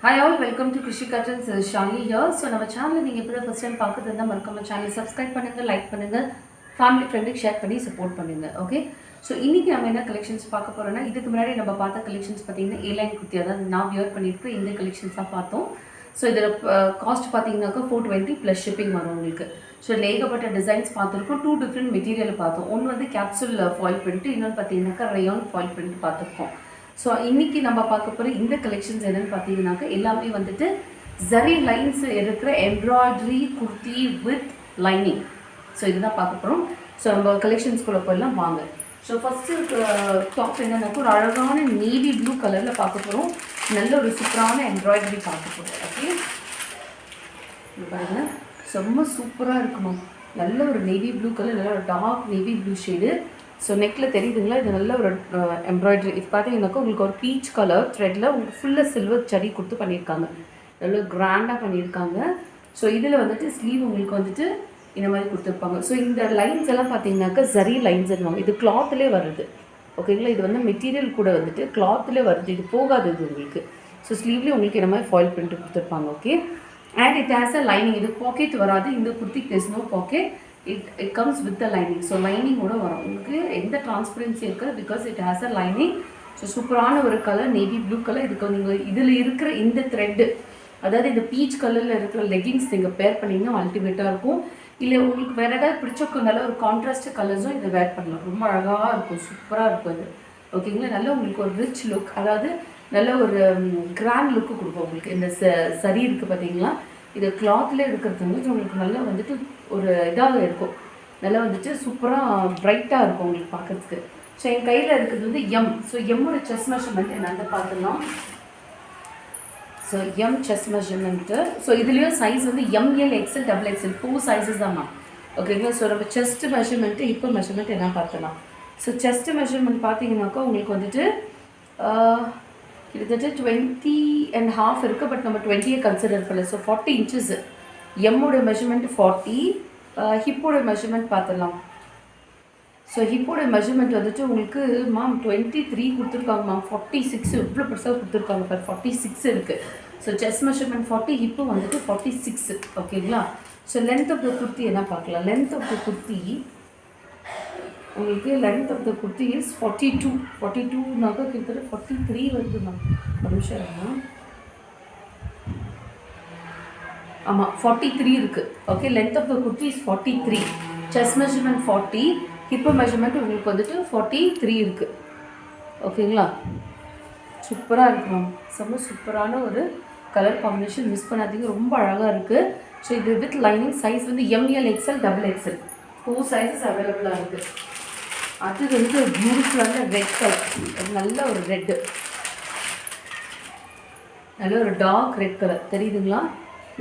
Hi all, welcome to Krishi Curtains. This is Shani here. So நம்ம சேனலை நீங்கள் இப்போ தான் ஃபஸ்ட் டைம் பார்க்குறது இருந்தால் மறக்காம சேனலை சப்ஸ்கிரைப் பண்ணுங்கள், லைக் பண்ணுங்கள், ஃபேமிலி ஃப்ரெண்டுக்கு ஷேர் பண்ணி சப்போர்ட் பண்ணுங்கள். ஓகே, ஸோ இன்றைக்கி நம்ம என்ன கலெக்ஷன்ஸ் பார்க்க போகிறோன்னா, இதுக்கு முன்னாடி நம்ம பார்த்த கலெக்ஷன்ஸ் பார்த்தீங்கன்னா ஏலைன் குர்த்தி, அதாவது நான் வியர் பண்ணியிருக்கேன் இந்த கலெக்ஷன்ஸாக பார்த்தோம். ஸோ இதில் காஸ்ட் பார்த்தீங்கன்னாக்கா 420 ப்ளஸ் ஷிப்பிங் வரும் உங்களுக்கு. ஸோ இதில் ஏகப்பட்ட டிசைன்ஸ் பார்த்துருக்கோம். 2 டிஃப்ரெண்ட் மெட்டீரியல் பார்த்தோம். ஒன்று வந்து கேப்சூல் ஃபாயில் பிரிண்ட், இன்னொன்று பார்த்தீங்கன்னாக்கா ரயான் ஃபாயில் பிரிண்ட் பார்த்துருக்கோம். ஸோ இன்றைக்கி நம்ம பார்க்க போகிற இந்த கலெக்ஷன்ஸ் என்னென்னு பார்த்தீங்கன்னாக்கா எல்லாமே வந்துட்டு ஜரி லைன்ஸ் இருக்கிற embroidery kurti with lining. So இதுதான் பார்க்க போகிறோம். ஸோ நம்ம கலெக்ஷன்ஸ்குள்ளே போயெல்லாம் வாங்க. ஸோ ஃபஸ்ட்டு டாப் என்னன்னாக்கா ஒரு அழகான நேவி ப்ளூ கலரில் பார்க்க போகிறோம். நல்ல ஒரு சூப்பரான எம்ப்ராய்டரி பார்க்க போகிறோம். ஓகே, பாருங்கள், ரொம்ப சூப்பராக இருக்குமா. நல்ல ஒரு நேவி ப்ளூ கலர், நல்ல ஒரு dark navy blue shade. So நெக்கில் தெரியுதுங்களா, இது நல்ல ஒரு எம்ப்ராய்டரி. இது பார்த்தீங்கன்னாக்கா உங்களுக்கு ஒரு பீச் கலர் த்ரெட்டில் உங்களுக்கு ஃபுல்லாக சில்வர் சரி கொடுத்து பண்ணியிருக்காங்க. நல்ல கிராண்டாக பண்ணியிருக்காங்க. ஸோ இதில் வந்துட்டு ஸ்லீவ் உங்களுக்கு வந்துட்டு இந்த மாதிரி கொடுத்துருப்பாங்க. ஸோ இந்த லைன்ஸ் எல்லாம் பார்த்தீங்கன்னாக்கா ஜரி லைன்ஸ் இருவாங்க. இது கிளாத்லேயே வருது. ஓகேங்களா, இது வந்து மெட்டீரியல் கூட வந்துட்டு கிளாத்லேயே வருது. இது போகாது இது உங்களுக்கு. ஸோ ஸ்லீவ்லேயே உங்களுக்கு இந்த மாதிரி ஃபாயில் பிரிண்ட் கொடுத்துருப்பாங்க. Okay, and it has a lining. இது பாக்கெட் வராது இந்த குர்த்திக்கு. There's no pocket. It comes with the lining. So லைனிங்கோட வரும் உங்களுக்கு. எந்த டிரான்ஸ்பரன்சி இருக்குது because it has a lining. So சூப்பரான ஒரு கலர் நேவி ப்ளூ கலர். இதுக்கு நீங்கள் இதில் இருக்கிற இந்த த்ரெட்டு, அதாவது இந்த பீச் கலரில் இருக்கிற லெகின்ஸ் நீங்கள் பேர் பண்ணிங்கன்னா அல்டிமேட்டாக இருக்கும். இல்லை உங்களுக்கு வேறு ஏதாவது பிடிச்சக்கனால ஒரு கான்ட்ராஸ்ட் கலர்ஸும் இதை வேர் பண்ணலாம். ரொம்ப அழகாக இருக்கும், சூப்பராக இருக்கும் இது. ஓகேங்களா, நல்ல உங்களுக்கு ஒரு ரிச் லுக், அதாவது நல்ல ஒரு கிராண்ட் லுக்கு கொடுக்கும் உங்களுக்கு. இந்த சரி இருக்குது பார்த்தீங்களா, இது கிளாத்லேயே இருக்கிறது வந்து உங்களுக்கு நல்லா வந்துட்டு ஒரு இதாக இருக்கும். நல்லா வந்துட்டு சூப்பராக ப்ரைட்டாக இருக்கும் உங்களுக்கு பார்க்குறதுக்கு. ஸோ என் கையில் இருக்கிறது வந்து எம். ஸோ எம்மோட செஸ்ட் மெஷர்மெண்ட் என்னென்னு பார்த்துக்கலாம். So M chest measurement. So இதுலேயும் சைஸ் வந்து ML XL double XL 4 sizes தான் மேம். ஓகேங்களா, ஸோ நம்ம செஸ்ட் மெஷர்மெண்ட்டு இப்போ மெஷர்மெண்ட் என்ன பார்த்துலாம். ஸோ செஸ்ட் மெஷர்மெண்ட் பார்த்தீங்கன்னாக்கா உங்களுக்கு வந்துட்டு கிட்டத்தட்ட 20.5 இருக்குது. பட் நம்ம 20 கன்சிடர் பண்ணல. ஸோ 40 இன்ச்சஸ் எம்மோட மெஷர்மெண்ட் 40. ஹிப்போட மெஷர்மெண்ட் பார்த்துடலாம். ஸோ ஹிப்போட மெஷர்மெண்ட் வந்துட்டு உங்களுக்கு மேம் 23 கொடுத்துருக்காங்க மேம். 46 இவ்வளோ பெருசாக கொடுத்துருக்காங்க. பர் 46 இருக்குது. ஸோ செஸ்ட் மெஷர்மெண்ட் 40, ஹிப்பு வந்துட்டு 46. ஓகேங்களா, so length of the kurti என்ன பார்க்கலாம். லென்த் ஆஃப் த குர்த்தி உங்களுக்கு length of the kurti is 42. 42நாக்கா கிட்டத்தட்ட 43 வருது மேம். ஒரு நிமிஷம். ஆமாம், 43 இருக்குது. Okay, length of the kurti is 43. Chest measurement 40, hip measurement உங்களுக்கு வந்துட்டு 43 இருக்குது. ஓகேங்களா, சூப்பராக இருக்குது மேம். ரொம்ப சூப்பரான ஒரு கலர் காம்பினேஷன், மிஸ் பண்ணாதீங்க, ரொம்ப அழகாக இருக்குது. ஸோ இது வித் லைனிங். சைஸ் வந்து ML XL double XL 4 sizes அவைலபிளாக இருக்குது. அது வந்து பியூட்டிஃபுல்லான ரெட் கலர், நல்ல ஒரு ரெட்டு, நல்ல ஒரு டார்க் ரெட் கலர் தெரியுதுங்களா,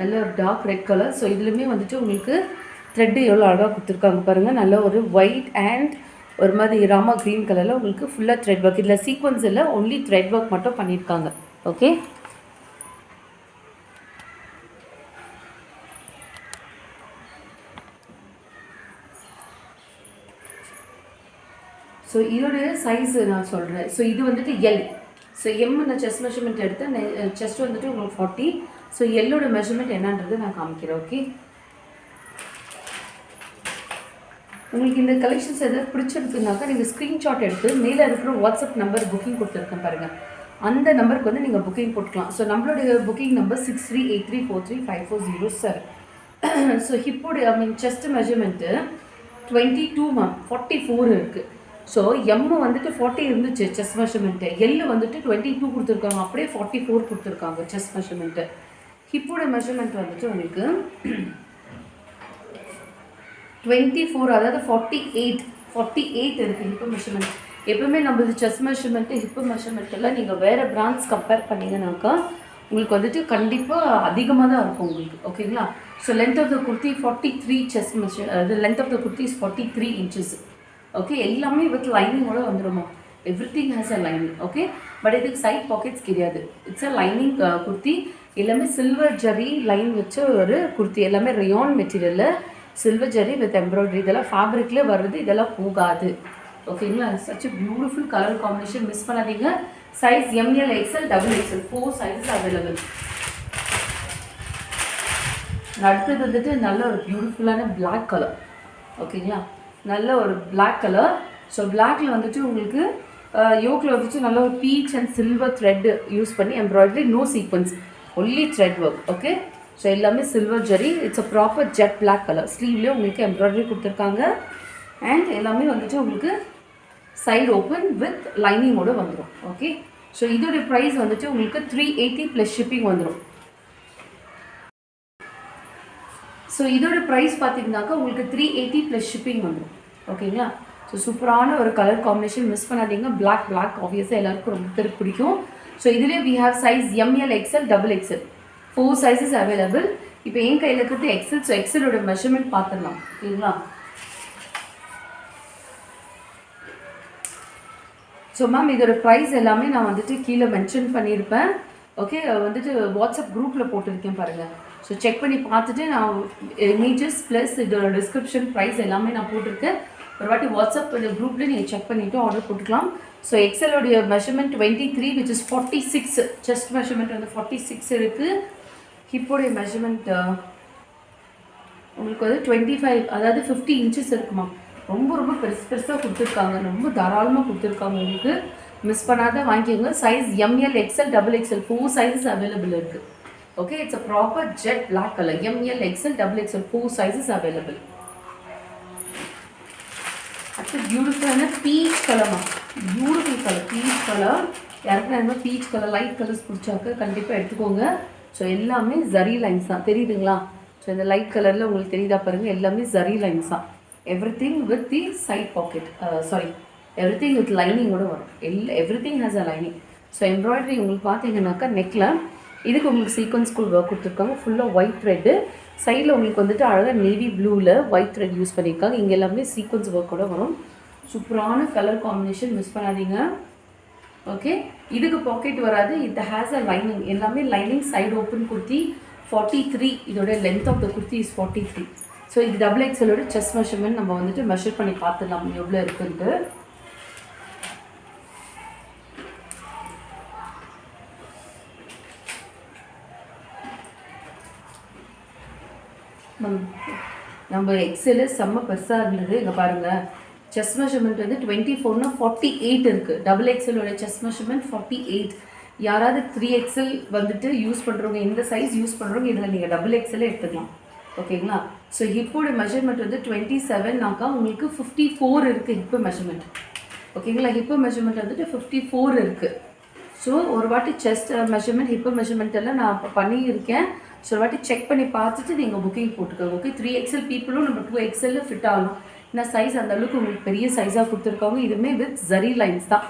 நல்ல ஒரு டார்க் ரெட் கலர். ஸோ இதுலேயுமே வந்துட்டு உங்களுக்கு த்ரெட்டு எவ்வளோ அழகாக கொடுத்துருக்காங்க பாருங்கள். நல்ல ஒரு ஒயிட் அண்ட் ஒரு மாதிரி ராமா க்ரீன் கலரில் உங்களுக்கு ஃபுல்லாக த்ரெட் ஒர்க். இதில் சீக்வன்ஸ் இல்லை, ஒன்லி த்ரெட் ஒர்க் மட்டும் பண்ணியிருக்காங்க. ஓகே, ஸோ இதோடைய சைஸு நான் சொல்கிறேன். ஸோ இது வந்துட்டு எல். ஸோ எம் நான் செஸ்ட் மெஷர்மெண்ட் எடுத்தேன். செஸ்ட் வந்துட்டு உங்களுக்கு 40. ஸோ எல்லோட மெஷர்மெண்ட் என்னன்றது நான் காமிக்கிறேன். ஓகே, உங்களுக்கு இந்த கலெக்ஷன்ஸ் எதாவது பிடிச்சிருக்குனாக்கா நீங்கள் ஸ்க்ரீன்ஷாட் எடுத்து மேலே இருக்கிற வாட்ஸ்அப் நம்பர் புக்கிங் கொடுத்துருக்கேன் பாருங்கள், அந்த நம்பருக்கு வந்து நீங்கள் புக்கிங் போட்டுக்கலாம். ஸோ நம்மளுடைய புக்கிங் நம்பர் 6383435407. ஸோ ஹிப்போடைய செஸ்ட் மெஷர்மெண்ட்டு 22 மேம். 44 இருக்குது. ஸோ எம்மு வந்துட்டு 40 இருந்துச்சு செஸ்ட் மெஷர்மெண்ட்டு. எல்லு வந்துட்டு 22 கொடுத்துருக்காங்க. அப்படியே 44 கொடுத்துருக்காங்க செஸ்ட் மெஷர்மெண்ட்டு. ஹிப்போட மெஷர்மெண்ட் வந்துட்டு உங்களுக்கு 24, அதாவது 48 இருக்குது ஹிப்பு மெஷர்மெண்ட். எப்பவுமே நம்மளது செஸ்ட் மெஷர்மெண்ட்டு ஹிப்பு மெஷர்மெண்ட்டெல்லாம் நீங்கள் வேறு பிராண்ட்ஸ் கம்பேர் பண்ணிங்கனாக்கா உங்களுக்கு வந்துட்டு கண்டிப்பாக அதிகமாக தான் இருக்கும் உங்களுக்கு. ஓகேங்களா, so length of the kurti 43 chest measure, அதாவது length of the kurti is 43 inches. Okay, எல்லாமே வித் லைனிங்கோட வந்துடுமா. எவ்ரி திங் has a lining. Okay, but இதுக்கு சைட் பாக்கெட்ஸ் கிடையாது. It's a lining kurti. எல்லாமே சில்வர் ஜரி லைன் வச்ச ஒரு குர்த்தி. எல்லாமே ரயான் மெட்டீரியலில் சில்வர் ஜரி வித் எம்ப்ராய்டரி. இதெல்லாம் ஃபேப்ரிக்லேயே வருது, இதெல்லாம் போகாது. ஓகேங்களா, such beautiful colour combination, miss பண்ணாதீங்க. Size M L XL double XL 4 sizes available. அடுத்தது வந்துட்டு நல்ல ஒரு பியூட்டிஃபுல்லான பிளாக் கலர். ஓகேங்களா, நல்ல ஒரு பிளாக் கலர். ஸோ பிளாக்ல வந்துட்டு உங்களுக்கு யோக்கில் வந்துட்டு நல்ல ஒரு peach and silver thread use பண்ணி embroidery, no sequins, only thread work. Okay, so எல்லாமே silver zari. It's a proper jet black colour. ஸ்லீவ்லேயே உங்களுக்கு எம்ப்ராய்டரி கொடுத்துருக்காங்க. அண்ட் எல்லாமே வந்துட்டு உங்களுக்கு சைடு ஓப்பன் வித் லைனிங்கோடு வந்துடும். ஓகே, ஸோ இதோடைய ப்ரைஸ் வந்துட்டு உங்களுக்கு 380 ப்ளஸ் ஷிப்பிங் வந்துடும். ஸோ இதோட ப்ரைஸ் பார்த்தீங்கன்னாக்கா உங்களுக்கு 380 ப்ளஸ் ஷிப்பிங் வந்துடும். ஓகேங்களா, ஸோ சூப்பரான ஒரு கலர் காம்பினேஷன், மிஸ் பண்ணாதீங்க. பிளாக் ஆப்வியஸாக எல்லாருக்கும் ரொம்ப பேருக்கு பிடிக்கும். ஸோ இதுலேயே we have size M L XL double XL 4 sizes available. இப்போ என் கையில் இருக்கிறது எக்ஸ்எல். ஸோ எக்ஸ்எலோட மெஷர்மெண்ட் பார்த்துடலாம். ஓகேங்களா, ஸோ மேம் இதோட ப்ரைஸ் எல்லாமே நான் வந்துட்டு கீழே மென்ஷன் பண்ணியிருப்பேன். ஓகே, வந்துட்டு வாட்ஸ்அப் குரூப்பில் போட்டிருக்கேன் பாருங்கள். ஸோ செக் பண்ணி பார்த்துட்டு நான் இமேஜஸ் ப்ளஸ் இதோட டிஸ்கிரிப்ஷன் ப்ரைஸ் எல்லாமே நான் போட்டிருக்கேன். ஒரு வாட்டி வாட்ஸ்அப் குரூப்பில் நீங்கள் செக் பண்ணிவிட்டு ஆர்டர் போட்டுக்கலாம். ஸோ எக்ஸலோடைய measurement 23 which is 46. Chest measurement வந்து 46 இருக்குது. ஹிப்போடைய மெஷர்மெண்ட் உங்களுக்கு வந்து 25, அதாவது 50 இன்ச்சஸ் இருக்குமா. ரொம்ப ரொம்ப பெருசாக கொடுத்துருக்காங்க, ரொம்ப தாராளமாக கொடுத்துருக்காங்க. உங்களுக்கு மிஸ் பண்ணாத வாங்கிக்கோங்க. Size M L XL double XL 4 sizes available இருக்குது. Okay, it's a proper jet black colour. M L XL double XL 4 sizes available. அடுத்து பியூட்டிஃபுல்லான பீச் கலர்மா, பியூட்டிஃபுல் கலர் பீச் கலர். யாருக்குன்னா இந்த பீச் கலர் லைட் கலர்ஸ் பிடிச்சாக்க கண்டிப்பாக எடுத்துக்கோங்க. ஸோ எல்லாமே ஜரி லைன்ஸ் தான், தெரியுதுங்களா. ஸோ இந்த லைட் கலரில் உங்களுக்கு தெரியுதா பாருங்கள், எல்லாமே ஜரி லைன்ஸ் தான். Everything with the side pocket, sorry everything with லைனிங்கோடு வரும். Everything has a lining. So embroidery உங்களுக்கு பார்த்தீங்கன்னாக்கா நெக்கில் இதுக்கு உங்களுக்கு சீக்வன்ஸ் ஸ்கூல் ஒர்க் கொடுத்துருக்காங்க. ஃபுல்லாக ஒயிட் த்ரெட்டு. சைடில் உங்களுக்கு வந்துட்டு அழகாக நேவி ப்ளூவில் ஒயிட் த்ரெட் யூஸ் பண்ணியிருக்காங்க. இங்கே எல்லாமே சீக்வன்ஸ் ஒர்க்கோட வரும். சூப்பரான கலர் காம்பினேஷன், மிஸ் பண்ணாதீங்க. ஓகே, இதுக்கு பாக்கெட் வராது. It has a lining. எல்லாமே லைனிங், சைடு ஓப்பன் குர்த்தி. 43 இதோட length of the kurti is 43. So இது டபுள் எக்ஸலோட செஸ்ட் மெஷர்மெண்ட் நம்ம வந்துட்டு மெஷர் பண்ணி பார்த்துடலாம் எவ்வளோ இருக்குன்ட்டு. நம்ம எக்ஸலு செம்ம பெருசாக இருந்தது. இங்கே பாருங்கள், செஸ்ட் மெஷர்மெண்ட் வந்து 24னா 48 இருக்குது. டபுள் எக்ஸலோட செஸ்ட் மெஷர்மெண்ட் 48. யாராவது 3XL வந்துட்டு யூஸ் பண்ணுறவங்க, இந்த சைஸ் யூஸ் பண்ணுறவங்க இதில் நீங்கள் டபுள் எக்ஸலே எடுத்துக்கலாம். ஓகேங்களா, ஸோ ஹிப்போட மெஷர்மெண்ட் வந்து 27னாக்கா உங்களுக்கு 54 இருக்குது ஹிப்பு மெஷர்மெண்ட். ஓகேங்களா, ஹிப்பு மெஷர்மெண்ட் வந்துட்டு 54 இருக்குது. ஸோ ஒரு வாட்டி செஸ்ட் மெஷர்மெண்ட், ஹிப்பு மெஷர்மெண்ட் எல்லாம் நான் இப்போ பண்ணியிருக்கேன். ஸோ ஒரு வாட்டி செக் பண்ணி பார்த்துட்டு நீங்கள் புக்கிங் போட்டுக்கோங்க. ஓகே, 3XL பீப்புளும் நம்ம 2XL ஃபிட் ஆகணும். ஏன்னா சைஸ் அந்தளவுக்கு உங்களுக்கு பெரிய சைஸாக கொடுத்துருக்காங்க. இதுவுமே வித் ஜரி லைன்ஸ் தான்.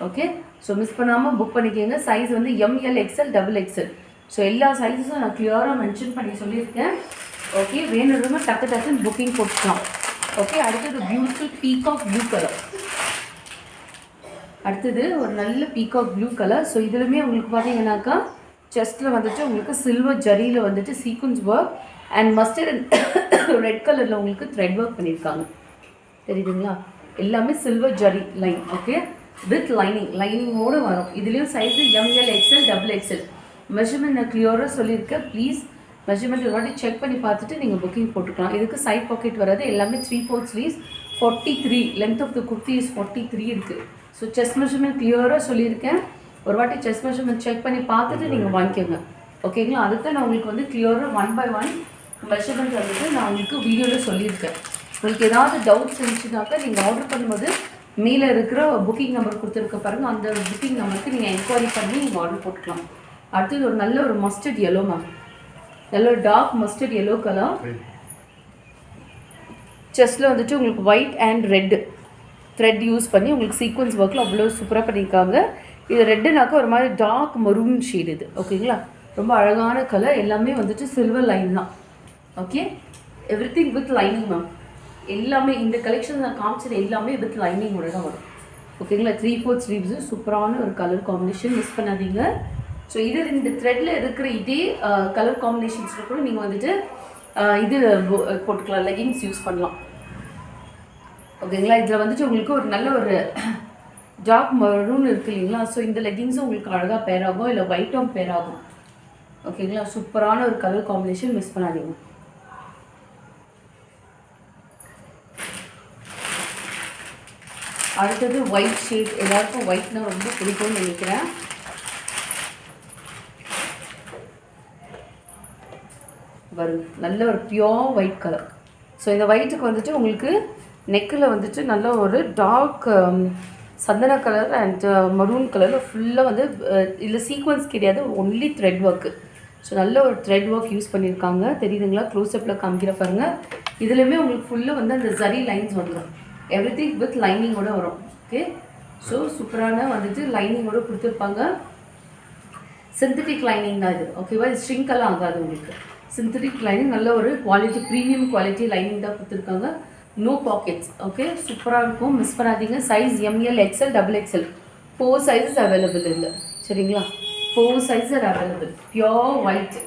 ஓகே, ஸோ மிஸ் பண்ணாமல் புக் பண்ணிக்கோங்க. சைஸ் வந்து ML XL double XL. So எல்லா சைஸஸும் நான் கிளியராக மென்ஷன் பண்ணி சொல்லியிருக்கேன். ஓகே, வேணுறவங்க டக்குன்னு புக்கிங் போட்டுக்கலாம். ஓகே, அடுத்தது பியூட்டிஃபுல் பீகாக் ப்ளூ கலர். அடுத்தது ஒரு நல்ல பீகாக் ப்ளூ கலர். ஸோ இதுலையுமே உங்களுக்கு பார்த்தீங்கன்னாக்கா செஸ்ட்டில் வந்துட்டு உங்களுக்கு சில்வர் ஜரியில் வந்துட்டு sequins work and mustard and red கலரில் உங்களுக்கு த்ரெட் ஒர்க் பண்ணியிருக்காங்க. தெரியுதுங்களா, எல்லாமே silver zari line. Okay, with லைனிங்கோடு வரும். இதுலேயும் size M L XL double XL. Measurement நான் கிளியராக சொல்லியிருக்கேன். ப்ளீஸ் மெஷர்மெண்ட் ஒரு வாட்டி செக் பண்ணி பார்த்துட்டு நீங்கள் புக்கிங் போட்டுக்கலாம். இதுக்கு சைட் பாக்கெட் வராது. எல்லாமே 3/4 sleeves. 43 length of the kurti is 43 இருக்குது. ஸோ செஸ்ட் மெஷர்மெண்ட் கிளியராக சொல்லியிருக்கேன். ஒரு வாட்டி செஸ்ட் மெஷர்மெண்ட் செக் பண்ணி பார்த்துட்டு நீங்கள் வாங்கிக்கோங்க. ஓகேங்களா, அதுக்கு நான் உங்களுக்கு வந்து கிளியராக 1 by 1 மெஷர்மெண்ட் வந்துட்டு நான் உங்களுக்கு வீடியோவில் சொல்லியிருக்கேன். உங்களுக்கு ஏதாவது டவுட்ஸ் இருந்துச்சுனாக்கா நீங்கள் ஆர்டர் பண்ணும்போது மேலே இருக்கிற புக்கிங் நம்பர் கொடுத்துருக்க பாருங்கள். அந்த புக்கிங் நம்பருக்கு நீங்கள் என்கொயரி பண்ணி நீங்கள் ஆர்டர் போட்டுக்கலாம். அடுத்தது ஒரு நல்ல ஒரு மஸ்டர்ட் எல்லோ மேம், நல்ல ஒரு டார்க் மஸ்டர்ட் எல்லோ கலர். செஸ்ட்டில் வந்துட்டு உங்களுக்கு white and red thread use பண்ணி உங்களுக்கு சீக்வன்ஸ் ஒர்க்கில் அவ்வளோ சூப்பராக பண்ணியிருக்காங்க. இது ரெட்டுனாக்கா ஒரு மாதிரி டார்க் மரூன் ஷேட் இது. ஓகேங்களா, ரொம்ப அழகான கலர். எல்லாமே வந்துட்டு சில்வர் லைன் தான். Okay, everything with lining ma'am. எல்லாமே இந்த கலெக்ஷன் நான் காமிச்சது எல்லாமே வித் லைனிங்கோட தான் வரும். ஓகேங்களா, 3/4 ஸ்லீவ்ஸு சூப்பரான ஒரு கலர் காம்பினேஷன், மிஸ் பண்ணாதீங்க. ஸோ இது இந்த த்ரெட்டில் இருக்கிற இதே கலர் காம்பினேஷன்ஸில் கூட நீங்கள் வந்துட்டு இது போட்டுக்கலாம், லெகின்ஸ் யூஸ் பண்ணலாம். ஓகேங்களா, இதில் வந்துட்டு உங்களுக்கு ஒரு நல்ல ஒரு டார்க் மரூன் இருக்குது இல்லைங்களா? ஸோ இந்த லெகிங்ஸும் உங்களுக்கு அழகாக பேர் ஆகும், இல்லை ஒயிட்டும் பேர் ஆகும். ஓகேங்களா? சூப்பரான ஒரு கலர் காம்பினேஷன், மிஸ் பண்ணாதீங்க. அடுத்தது ஒயிட் ஷேட். எல்லாருக்கும் ஒயிட்னா ரொம்ப பிடிக்கும்னு நினைக்கிறேன். வரும் நல்ல ஒரு பியோர் ஒயிட் கலர். ஸோ இந்த ஒயிட்டுக்கு வந்துட்டு உங்களுக்கு நெக்கில் வந்துட்டு நல்ல ஒரு டார்க் சந்தன கலர் அண்ட் மரூன் கலரில் ஃபுல்லாக வந்து இல்லை சீக்வன்ஸ் கிடையாது, ஒன்லி த்ரெட் ஒர்க்கு. ஸோ நல்ல ஒரு த்ரெட் ஒர்க் யூஸ் பண்ணியிருக்காங்க. தெரியுதுங்களா? க்ளோஸ்அப்பில் காமிக்கிற பாருங்கள். இதுலேயுமே உங்களுக்கு ஃபுல்லாக வந்து அந்த ஜரி லைன்ஸ் வந்துடும். எவ்ரிதிங் வித் லைனிங்கோட வரும். ஓகே, ஸோ சூப்பரான வந்துட்டு லைனிங்கோட கொடுத்துருப்பாங்க. சிந்தட்டிக் லைனிங் தான் இது. ஓகேவா? இது ஸ்ட்ரிங்கெல்லாம் ஆகாது உங்களுக்கு. சிந்தட்டிக் லைனிங் நல்ல ஒரு குவாலிட்டி, ப்ரீமியம் குவாலிட்டி லைனிங் தான் கொடுத்துருக்காங்க. No pockets. ஓகே, சூப்பராக இருக்கும், மிஸ் பண்ணாதீங்க. Size ML, XL, XXL 4 sizes available இல்லை. சரிங்களா? 4 sizes are available. Pure white.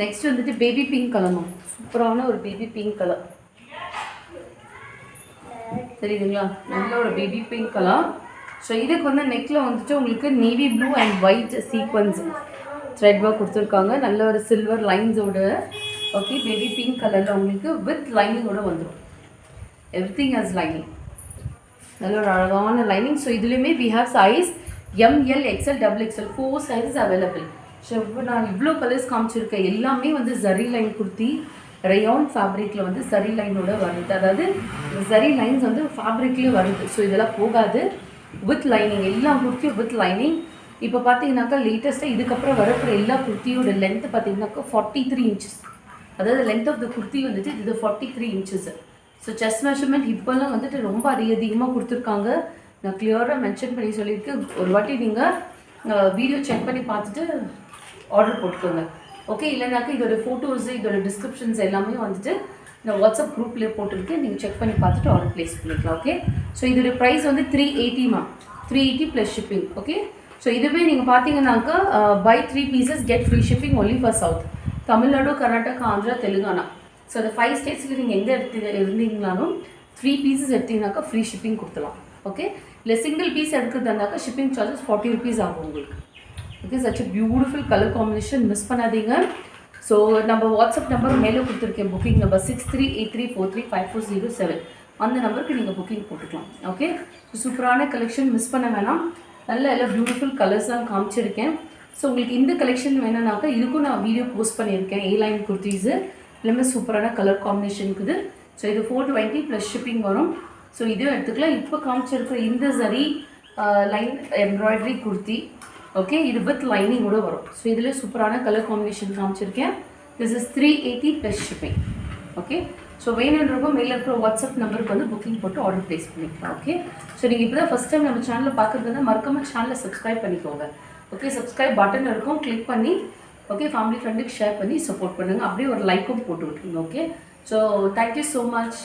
Next வந்துட்டு பேபி பிங்க் கலர். சூப்பரான ஒரு பேபி பிங்க் கலர். தெரியுதுங்களா? நல்ல ஒரு பேபி பிங்க் கலர். ஸோ இதுக்கு வந்து நெக்கில் வந்துட்டு உங்களுக்கு navy blue and white sequins thread work கொடுத்துருக்காங்க. நல்ல ஒரு சில்வர் லைன்ஸோட. ஓகே, பேபி பிங்க் கலரில் உங்களுக்கு வித் லைனிங்கோட வந்துடும். Everything has lining. நல்ல ஒரு அழகான லைனிங். ஸோ இதுலேயுமே we have size ML, XL, XXL 4 sizes available. So நான் இவ்வளோ கலர்ஸ் காமிச்சிருக்கேன். எல்லாமே வந்து ஜரி லைன் குர்த்தி, ரயான் ஃபேப்ரிக்கில் வந்து ஜரி லைனோட வருது. அதாவது ஜரி லைன்ஸ் வந்து ஃபேப்ரிக்லேயே வருது. ஸோ இதெல்லாம் போகாது, வித் லைனிங். எல்லா குர்த்தியும் வித் லைனிங். இப்போ பார்த்தீங்கன்னாக்கா லேட்டஸ்ட்டாக இதுக்கப்புறம் வரக்கூடிய எல்லா குர்த்தியோட லென்த்து பார்த்தீங்கன்னாக்கா 43 இன்ச்சஸ். அதாவது லென்த் ஆஃப் த குர்த்தி வந்துட்டு இது 43 இன்ச்சஸ். ஸோ செஸ்ட் மெஷர்மெண்ட் இப்போல்லாம் வந்துட்டு ரொம்ப அதிகமாக கொடுத்துருக்காங்க. நான் கிளியராக மென்ஷன் பண்ணி சொல்லியிருக்கேன். ஒரு வாட்டி நீங்கள் வீடியோ செக் பண்ணி பார்த்துட்டு ஆர்டர் போட்டுக்கோங்க. ஓகே, இல்லைனாக்கா இதோட ஃபோட்டோஸு, இதோட டிஸ்கிரிப்ஷன்ஸ் எல்லாமே வந்துட்டு நான் வாட்ஸ்அப் குரூப்லேயே போட்டிருக்கேன். நீங்கள் செக் பண்ணி பார்த்துட்டு ஆர்டர் ப்ளேஸ் பண்ணிக்கலாம். ஓகே, ஸோ இதோட ப்ரைஸ் வந்து 380 ma'am. 380 plus shipping. Okay, so இதுவே நீங்கள் பார்த்தீங்கன்னாக்கா buy 3 pieces get free shipping only for south. Tamil Nadu, Karnataka, Andhra, Telangana. So அந்த 5 ஸ்டேட்ஸில் நீங்கள் எங்கே இருந்தீங்கனாலும் 3 பீசஸ் எடுத்தீங்கன்னாக்கா ஃப்ரீ ஷிப்பிங் கொடுத்துலாம். ஓகே, இல்லை சிங்கிள் பீஸ் எடுக்கிறதுனாக்கா ஷிப்பிங் சார்ஜஸ் 40 rupees ஆகும் உங்களுக்கு. Okay, such a beautiful colour combination, miss பண்ணாதீங்க. ஸோ நம்ம வாட்ஸ்அப் நம்பர் மேலே கொடுத்துருக்கேன். Booking number 6383435407. அந்த நம்பருக்கு நீங்கள் புக்கிங் போட்டுக்கலாம். ஓகே, ஸோ சூப்பரான கலெக்ஷன், மிஸ் பண்ண வேணாம். நல்ல எல்லாம் பியூட்டிஃபுல் கலர்ஸ் தான் காமிச்சிருக்கேன். ஸோ உங்களுக்கு இந்த கலெக்ஷன் வேணும்னாக்கா இதுக்கும் நான் வீடியோ போஸ்ட் பண்ணியிருக்கேன். A-line குர்த்திஸு எல்லாமே சூப்பரான கலர் காம்பினேஷன் இருக்குது. ஸோ இது 420 ப்ளஸ் ஷிப்பிங் வரும். ஸோ இதுவும் எடுத்துக்கலாம். இப்போ காமிச்சிருக்கிற இந்த zari line embroidery kurti. Okay, இது வித் லைனிங்கோட வரும். ஸோ இதில் சூப்பரான கலர் காம்பினேஷன் காமிச்சிருக்கேன். This is 380 plus shipping. Okay, so வேணுன்றப்போ மேலே இருக்கிற வாட்ஸ்அப் நம்பருக்கு வந்து புக்கிங் போட்டு ஆர்டர் ப்ளேஸ் பண்ணிக்கலாம். ஓகே, ஸோ நீங்கள் இப்போ தான் ஃபஸ்ட் டைம் நம்ம சேனலில் பார்க்குறதுனா மறக்காமல் சேனலை சப்ஸ்கிரைப் பண்ணிக்கோங்க. ஓகே, சப்ஸ்கிரைப் பட்டன் இருக்கும், கிளிக் பண்ணி ஓகே ஃபேமிலி ஃப்ரெண்டுக்கு ஷேர் பண்ணி சப்போர்ட் பண்ணுங்கள். அப்படியே ஒரு லைக்கும் போட்டு விட்டுருங்க. Okay, so thank you so much.